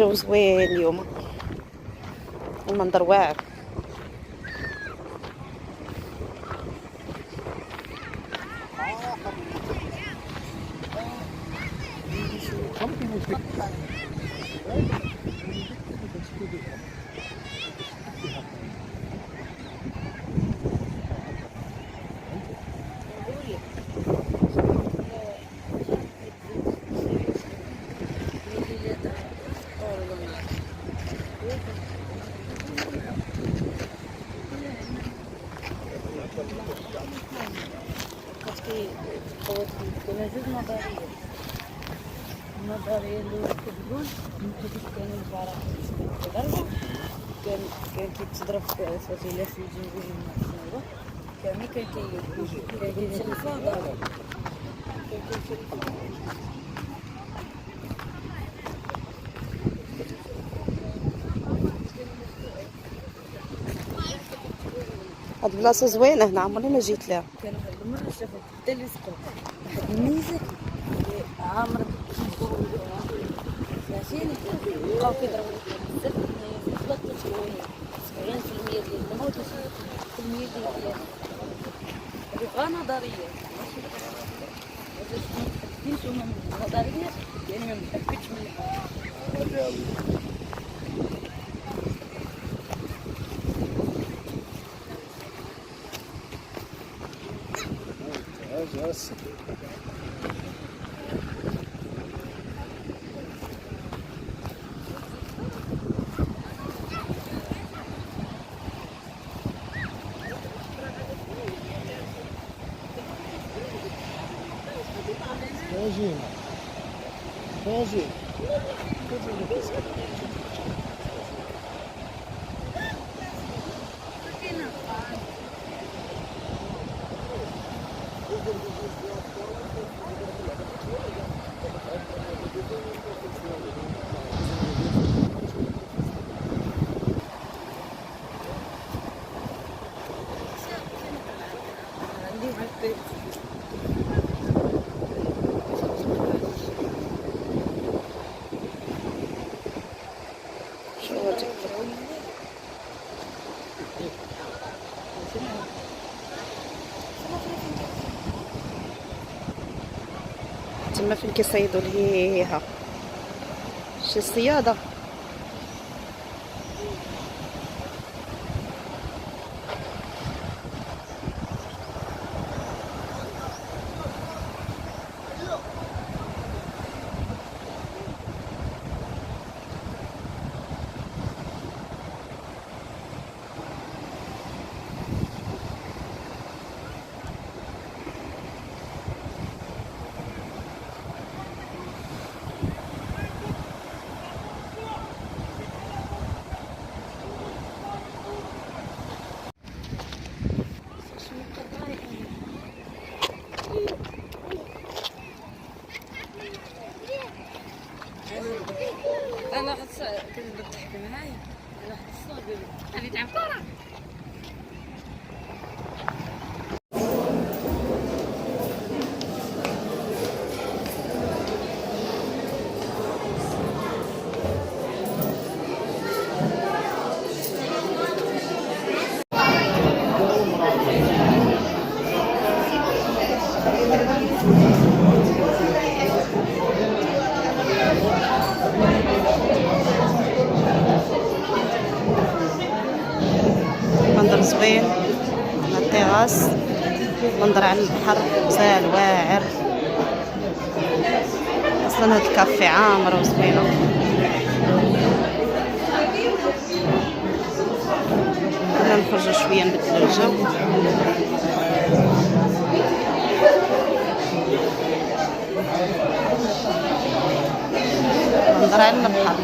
الجو زوين اليوم، المنظر واعر. النظريه اللي كتقول كان البراءه كيضربوا كان كيتضرب في فصيله في الجنوب المغربيه كامل كان كيتشلفوا ضرب هاد البلاصه زوينه هنا، عمرني ما جيت لها. كان واحد المره شافت التلسكوب واحد الميزه عامر فهمتيني بقاو كيضربوا بزاف د الناس 70% ديال الموت و 30% ديال هذه نظريه ماشي هما نظريات يعني ما متاكدش من الحاجه. تما فين كيصيدوا ليها شي صياده. انا واحد كتبدا تحكي معايا انا واحد الصوت غادي تلعب كره. منظر زوين على التراس، منظر على البحر زال واعر. اصلا هاد الكافي عامر وزوينه. كنا نخرجوا شويه نبدلوا الجو. منظر على البحر.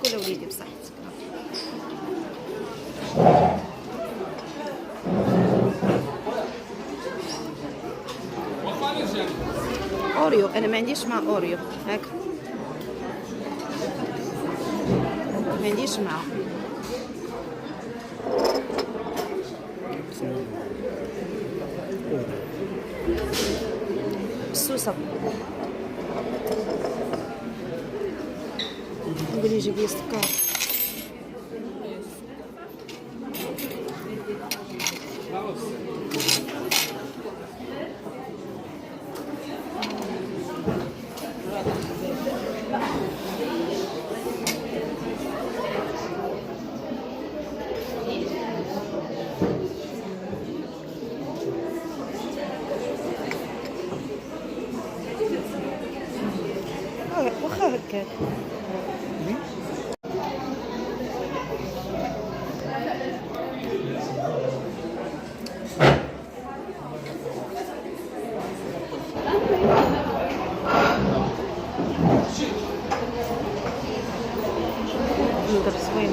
كل وليدي بصحتك. اوريو، انا ما عنديش مع اوريو هاك. ما عنديش معاه. السوسه نقول يجيب لي السكر. واخا هكاك منظر زوين.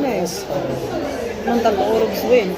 نايس منظر الغروب زوين.